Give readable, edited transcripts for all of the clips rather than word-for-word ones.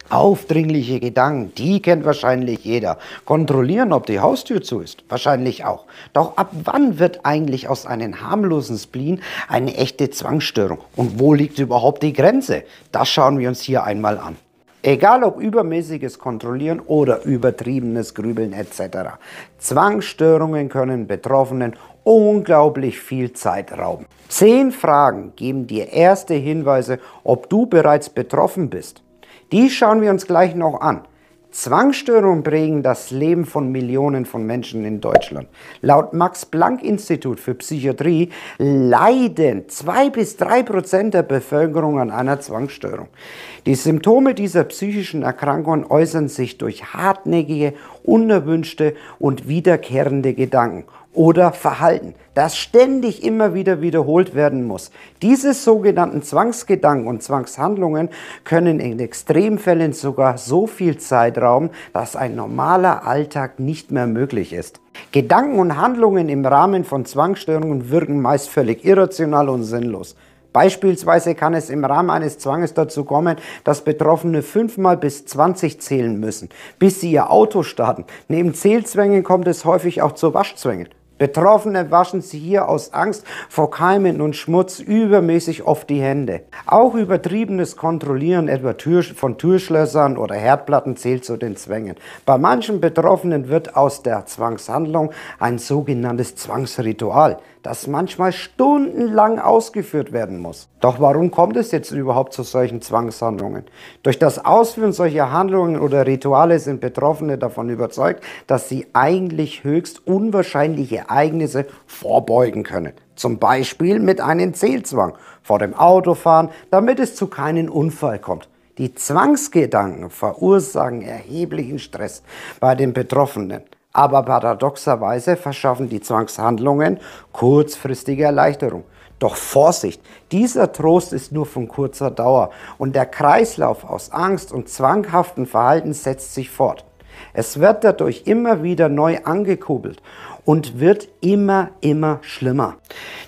Aufdringliche Gedanken, die kennt wahrscheinlich jeder. Kontrollieren, ob die Haustür zu ist, wahrscheinlich auch. Doch ab wann wird eigentlich aus einem harmlosen Spleen eine echte Zwangsstörung? Und wo liegt überhaupt die Grenze? Das schauen wir uns hier einmal an. Egal ob übermäßiges Kontrollieren oder übertriebenes Grübeln etc. Zwangsstörungen können Betroffenen unglaublich viel Zeit rauben. 10 Fragen geben dir erste Hinweise, ob du bereits betroffen bist. Die schauen wir uns gleich noch an. Zwangsstörungen prägen das Leben von Millionen von Menschen in Deutschland. Laut Max-Planck-Institut für Psychiatrie leiden 2–3% der Bevölkerung an einer Zwangsstörung. Die Symptome dieser psychischen Erkrankungen äußern sich durch hartnäckige, unerwünschte und wiederkehrende Gedanken oder Verhalten, das ständig immer wieder wiederholt werden muss. Diese sogenannten Zwangsgedanken und Zwangshandlungen können in Extremfällen sogar so viel Zeit rauben, dass ein normaler Alltag nicht mehr möglich ist. Gedanken und Handlungen im Rahmen von Zwangsstörungen wirken meist völlig irrational und sinnlos. Beispielsweise kann es im Rahmen eines Zwanges dazu kommen, dass Betroffene 5-mal bis 20 zählen müssen, bis sie ihr Auto starten. Neben Zählzwängen kommt es häufig auch zu Waschzwängen. Betroffene waschen sich hier aus Angst vor Keimen und Schmutz übermäßig oft die Hände. Auch übertriebenes Kontrollieren etwa von Türschlössern oder Herdplatten zählt zu den Zwängen. Bei manchen Betroffenen wird aus der Zwangshandlung ein sogenanntes Zwangsritual, das manchmal stundenlang ausgeführt werden muss. Doch warum kommt es jetzt überhaupt zu solchen Zwangshandlungen? Durch das Ausführen solcher Handlungen oder Rituale sind Betroffene davon überzeugt, dass sie eigentlich höchst unwahrscheinliche Ereignisse vorbeugen können. Zum Beispiel mit einem Zählzwang vor dem Autofahren, damit es zu keinem Unfall kommt. Die Zwangsgedanken verursachen erheblichen Stress bei den Betroffenen. Aber paradoxerweise verschaffen die Zwangshandlungen kurzfristige Erleichterung. Doch Vorsicht, dieser Trost ist nur von kurzer Dauer und der Kreislauf aus Angst und zwanghaftem Verhalten setzt sich fort. Es wird dadurch immer wieder neu angekurbelt und wird immer schlimmer.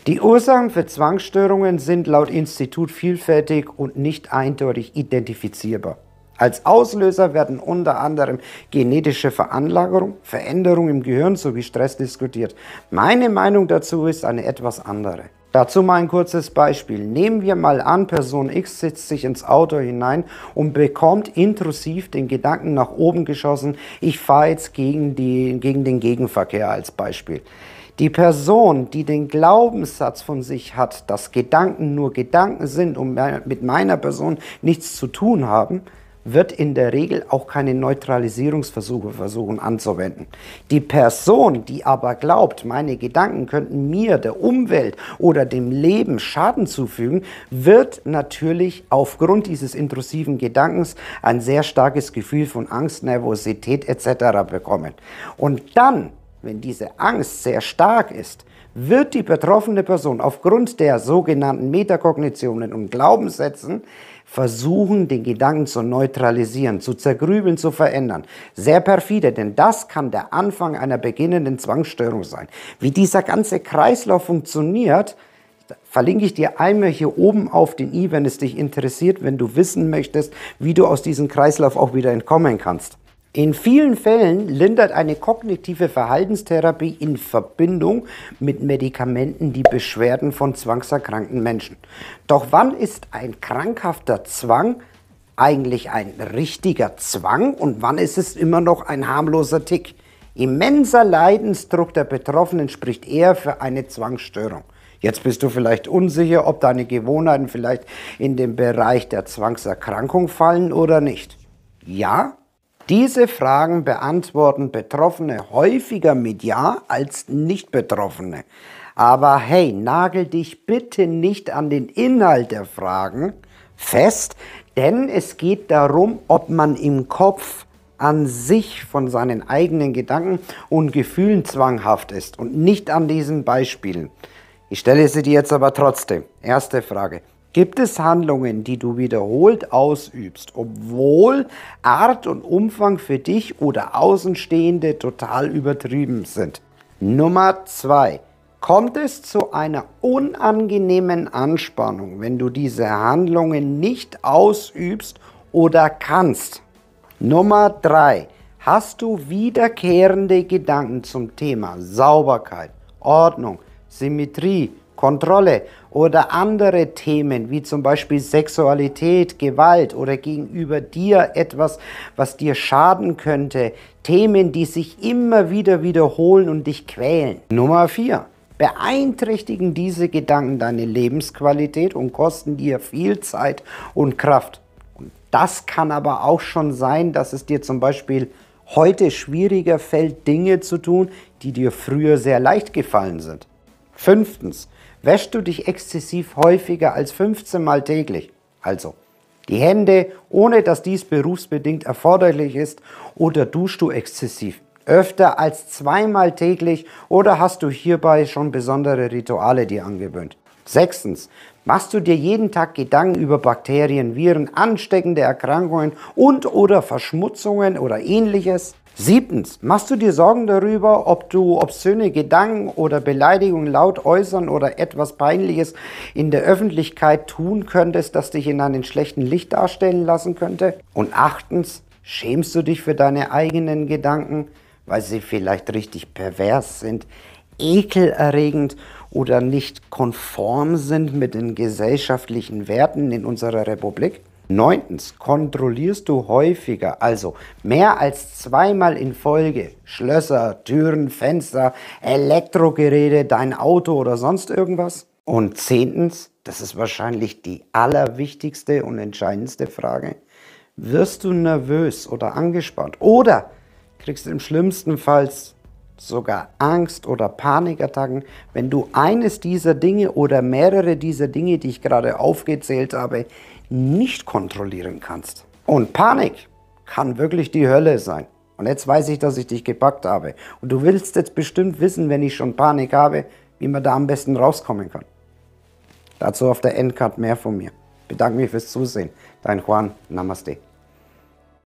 Die Ursachen für Zwangsstörungen sind laut Institut vielfältig und nicht eindeutig identifizierbar. Als Auslöser werden unter anderem genetische Veranlagerung, Veränderung im Gehirn sowie Stress diskutiert. Meine Meinung dazu ist eine etwas andere. Dazu mal ein kurzes Beispiel. Nehmen wir mal an, Person X setzt sich ins Auto hinein und bekommt intrusiv den Gedanken nach oben geschossen, ich fahre jetzt gegen den Gegenverkehr als Beispiel. Die Person, die den Glaubenssatz von sich hat, dass Gedanken nur Gedanken sind und mit meiner Person nichts zu tun haben, wird in der Regel auch keine Neutralisierungsversuche versuchen anzuwenden. Die Person, die aber glaubt, meine Gedanken könnten mir, der Umwelt oder dem Leben Schaden zufügen, wird natürlich aufgrund dieses intrusiven Gedankens ein sehr starkes Gefühl von Angst, Nervosität etc. bekommen. Und dann, wenn diese Angst sehr stark ist, wird die betroffene Person aufgrund der sogenannten Metakognitionen und Glaubenssätzen versuchen, den Gedanken zu neutralisieren, zu zergrübeln, zu verändern. Sehr perfide, denn das kann der Anfang einer beginnenden Zwangsstörung sein. Wie dieser ganze Kreislauf funktioniert, verlinke ich dir einmal hier oben auf den i, wenn es dich interessiert, wenn du wissen möchtest, wie du aus diesem Kreislauf auch wieder entkommen kannst. In vielen Fällen lindert eine kognitive Verhaltenstherapie in Verbindung mit Medikamenten die Beschwerden von zwangserkrankten Menschen. Doch wann ist ein krankhafter Zwang eigentlich ein richtiger Zwang und wann ist es immer noch ein harmloser Tick? Immenser Leidensdruck der Betroffenen spricht eher für eine Zwangsstörung. Jetzt bist du vielleicht unsicher, ob deine Gewohnheiten vielleicht in den Bereich der Zwangserkrankung fallen oder nicht. Ja? Diese Fragen beantworten Betroffene häufiger mit Ja als Nicht-Betroffene. Aber hey, nagel dich bitte nicht an den Inhalt der Fragen fest, denn es geht darum, ob man im Kopf an sich von seinen eigenen Gedanken und Gefühlen zwanghaft ist und nicht an diesen Beispielen. Ich stelle sie dir jetzt aber trotzdem. Erste Frage. Gibt es Handlungen, die du wiederholt ausübst, obwohl Art und Umfang für dich oder Außenstehende total übertrieben sind? Nummer 2. Kommt es zu einer unangenehmen Anspannung, wenn du diese Handlungen nicht ausübst oder kannst? Nummer 3. Hast du wiederkehrende Gedanken zum Thema Sauberkeit, Ordnung, Symmetrie, Kontrolle oder andere Themen wie zum Beispiel Sexualität, Gewalt oder gegenüber dir etwas, was dir schaden könnte, Themen, die sich immer wieder wiederholen und dich quälen? Nummer 4. Beeinträchtigen diese Gedanken deine Lebensqualität und kosten dir viel Zeit und Kraft. Und das kann aber auch schon sein, dass es dir zum Beispiel heute schwieriger fällt, Dinge zu tun, die dir früher sehr leicht gefallen sind. 5. Wäschst du dich exzessiv häufiger als 15 Mal täglich? Also die Hände, ohne dass dies berufsbedingt erforderlich ist, oder duschst du exzessiv? Öfter als 2 Mal täglich oder hast du hierbei schon besondere Rituale dir angewöhnt? 6. Machst du dir jeden Tag Gedanken über Bakterien, Viren, ansteckende Erkrankungen und oder Verschmutzungen oder ähnliches? 7. Machst du dir Sorgen darüber, ob du obszöne Gedanken oder Beleidigungen laut äußern oder etwas Peinliches in der Öffentlichkeit tun könntest, das dich in einem schlechten Licht darstellen lassen könnte? Und 8. Schämst du dich für deine eigenen Gedanken, weil sie vielleicht richtig pervers sind, ekelerregend oder nicht konform sind mit den gesellschaftlichen Werten in unserer Republik? 9. Kontrollierst du häufiger, also mehr als 2 Mal in Folge, Schlösser, Türen, Fenster, Elektrogeräte, dein Auto oder sonst irgendwas? Und 10. Das ist wahrscheinlich die allerwichtigste und entscheidendste Frage. Wirst du nervös oder angespannt oder kriegst du im schlimmsten Fall sogar Angst- oder Panikattacken, wenn du eines dieser Dinge oder mehrere dieser Dinge, die ich gerade aufgezählt habe, nicht kontrollieren kannst? Und Panik kann wirklich die Hölle sein. Und jetzt weiß ich, dass ich dich gepackt habe. Und du willst jetzt bestimmt wissen, wenn ich schon Panik habe, wie man da am besten rauskommen kann. Dazu auf der Endcard mehr von mir. Ich bedanke mich fürs Zusehen. Dein Juan. Namaste.